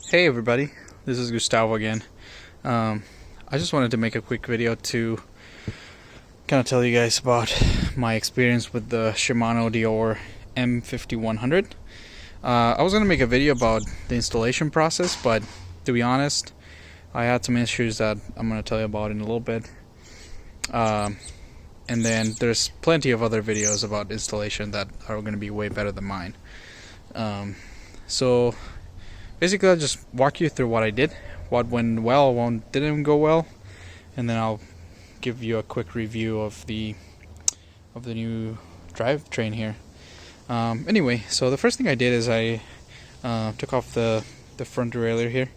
Hey everybody, this is Gustavo again. I just wanted to make a quick video to kind of tell you guys about my experience with the Shimano Deore M5100. I was going to make a video about the installation process, but to be honest, I had some issues that I'm going to tell you about in a little bit. And then there's plenty of other videos about installation that are going to be way better than mine. So basically, I'll just walk you through what I did, what went well, what didn't go well, and then I'll give you a quick review of the new drivetrain here. Anyway, so the first thing I did is I took off the front derailleur here.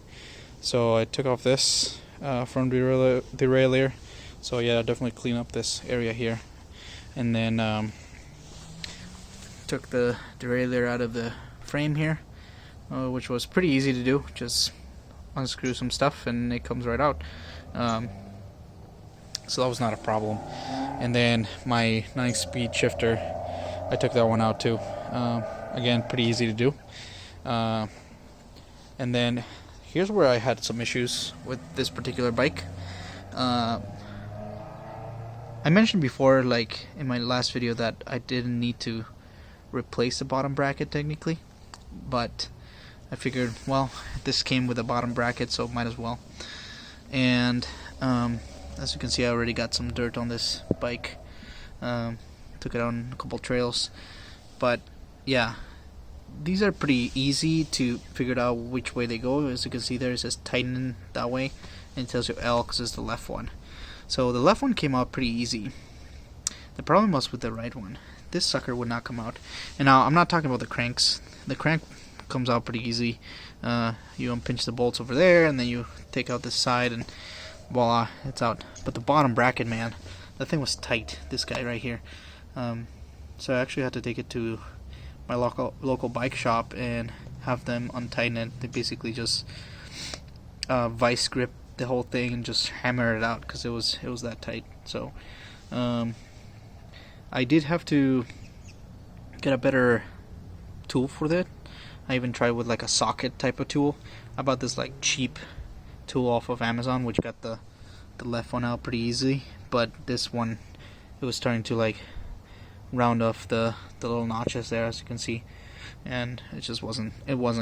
So I took off this front derailleur. So yeah, definitely clean up this area here, and then took the derailleur out of the frame here. Which was pretty easy to do. Just unscrew some stuff and it comes right out. So that was not a problem. And then my 9-speed shifter, I took that one out too. Again, pretty easy to do. And then here's where I had some issues with this particular bike. I mentioned before, like in my last video, that I didn't need to replace the bottom bracket technically, but I figured, well, this came with a bottom bracket, so might as well. And as you can see, I already got some dirt on this bike. Took it on a couple trails. But yeah, these are pretty easy to figure out which way they go. As you can see there, it says tighten that way, and it tells you L because it's the left one. So the left one came out pretty easy. The problem was with the right one. This sucker would not come out. And now I'm not talking about the cranks. The crank comes out pretty easy. You unpinch the bolts over there, and then you take out this side, and voila, it's out. But the bottom bracket, man, that thing was tight. This guy right here. So I actually had to take it to my local bike shop and have them untighten it. They basically just vice grip the whole thing and just hammer it out because it was that tight. So I did have to get a better tool for that. I even tried with like a socket type of tool. I bought this like cheap tool off of Amazon, which got the left one out pretty easy, but this one, it was starting to like round off the little notches there, as you can see, and it just wasn't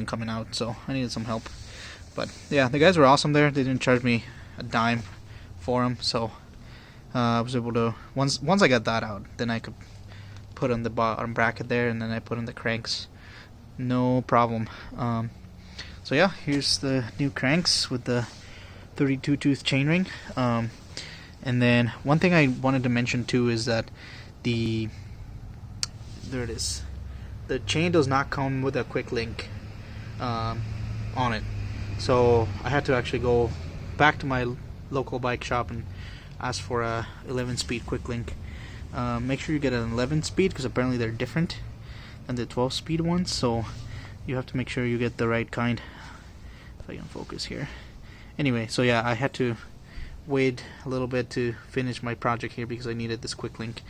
coming out, so I needed some help. But yeah, the guys were awesome there. They didn't charge me a dime for them, so I was able to, once I got that out, then I could put on the bottom bracket there, and then I put on the cranks. No problem. So yeah, here's the new cranks with the 32 tooth chainring. And then one thing I wanted to mention too is that there it is. The chain does not come with a quick link on it. So I had to actually go back to my local bike shop and ask for a 11-speed quick link. Make sure you get an 11-speed because apparently they're different than the 12-speed ones, so you have to make sure you get the right kind. If I can focus here. Anyway, so yeah, I had to wait a little bit to finish my project here because I needed this quick link.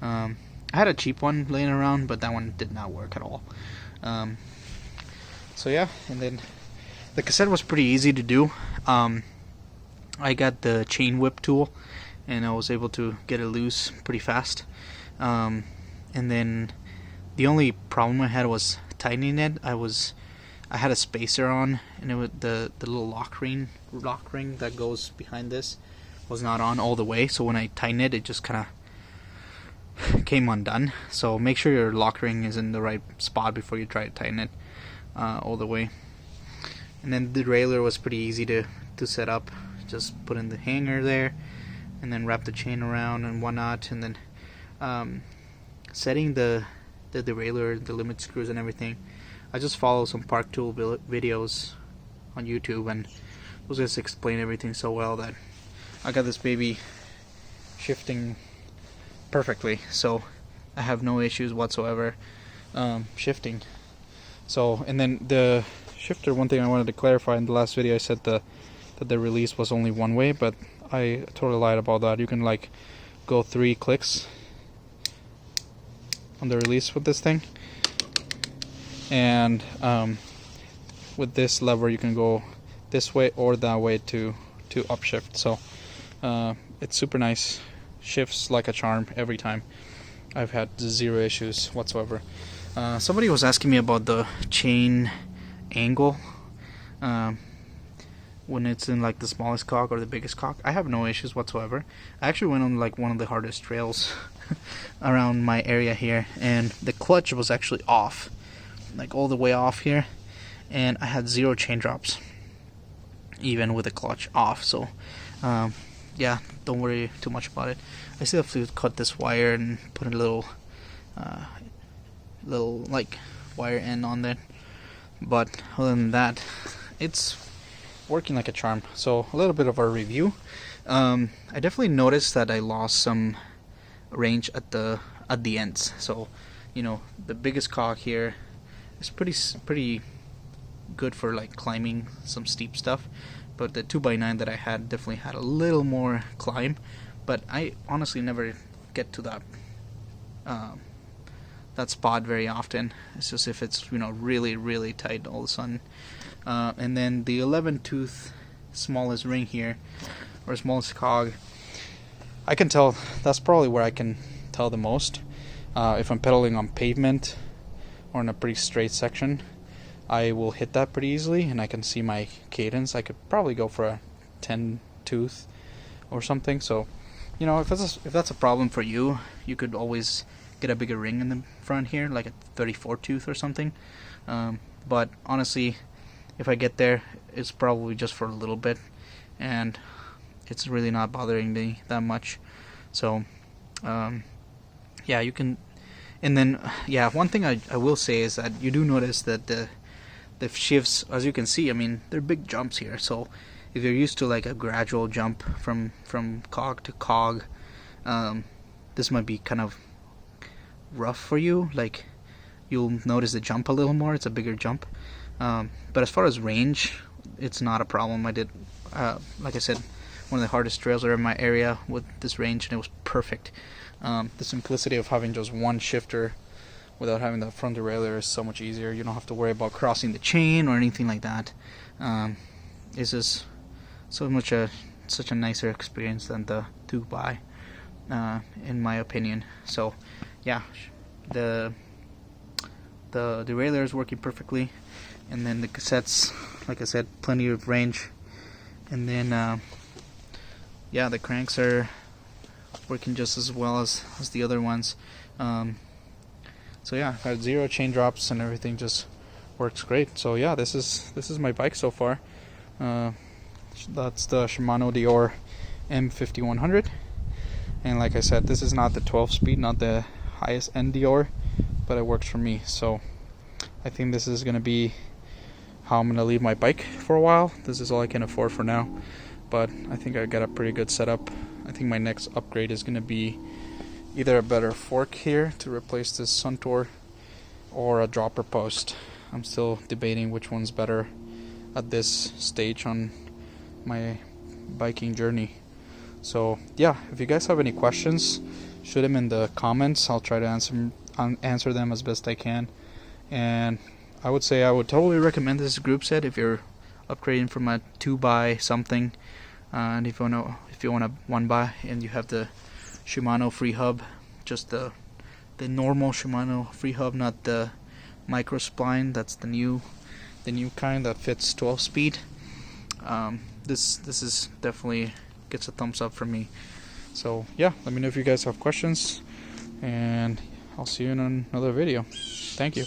I had a cheap one laying around, but that one did not work at all. So yeah, and then the cassette was pretty easy to do. I got the chain whip tool, and I was able to get it loose pretty fast. And then the only problem I had was tightening it. I had a spacer on, and it was the little lock ring that goes behind this was not on all the way. So when I tightened it, it just kind of came undone. So make sure your lock ring is in the right spot before you try to tighten it all the way. And then the derailleur was pretty easy to set up. Just put in the hanger there, and then wrap the chain around and whatnot, and then setting the derailleur, the limit screws and everything. I just follow some Park Tool videos on YouTube, and those guys explain everything so well that I got this baby shifting perfectly, so I have no issues whatsoever shifting. So, and then the shifter, one thing I wanted to clarify in the last video, I said that the release was only one way, but I totally lied about that. You can like go 3 clicks on the release with this thing, and with this lever you can go this way or that way to upshift. So it's super nice, shifts like a charm every time. I've had zero issues whatsoever. Somebody was asking me about the chain angle when it's in like the smallest cock or the biggest cock. I have no issues whatsoever. I actually went on like one of the hardest trails around my area here, and the clutch was actually off, like all the way off here, and I had 0 chain drops even with the clutch off. So yeah, don't worry too much about it. I still have to cut this wire and put a little like wire end on there, but other than that, it's working like a charm. So a little bit of a review. I definitely noticed that I lost some range at the ends. So you know, the biggest cock here is pretty good for like climbing some steep stuff, but the 2x9 that I had definitely had a little more climb. But I honestly never get to that that spot very often. It's just if it's, you know, really tight all of a sudden. And then the 11 tooth smallest ring here, or smallest cog, I can tell, that's probably where I can tell the most. If I'm pedaling on pavement or in a pretty straight section, I will hit that pretty easily and I can see my cadence. I could probably go for a 10 tooth or something. So, you know, if that's a problem for you, you could always get a bigger ring in the front here, like a 34 tooth or something. But honestly, if I get there, it's probably just for a little bit, and it's really not bothering me that much. So yeah, you can. And then yeah, one thing I will say is that you do notice that the shifts, as you can see, I mean, they're big jumps here. So if you're used to like a gradual jump from cog to cog, this might be kind of rough for you. Like, you'll notice the jump a little more. It's a bigger jump. But as far as range, it's not a problem. I did, like I said, one of the hardest trails are in my area with this range, and it was perfect. The simplicity of having just one shifter without having that front derailleur is so much easier. You don't have to worry about crossing the chain or anything like that. It's just such a nicer experience than the 2x, in my opinion. So yeah, the derailleur is working perfectly, and then the cassettes, like I said, plenty of range. And then yeah, the cranks are working just as well as the other ones. So yeah, I've had 0 chain drops and everything just works great. So yeah, this is my bike so far. That's the Shimano Deore M5100, and like I said, this is not the 12-speed, not the highest end Deore, but it works for me. So I think this is gonna be how I'm gonna leave my bike for a while. This is all I can afford for now, but I think I got a pretty good setup. I think my next upgrade is gonna be either a better fork here to replace this Suntour, or a dropper post. I'm still debating which one's better at this stage on my biking journey. So yeah, if you guys have any questions, shoot them in the comments. I'll try to answer them as best I can. And I would say I would totally recommend this group set if you're upgrading from a 2x something, and if you want a 1x and you have the Shimano free hub, just the normal Shimano free hub, not the micro spline. That's the new kind that fits 12 speed. This is definitely gets a thumbs up from me. So yeah, let me know if you guys have questions, and I'll see you in another video. Thank you.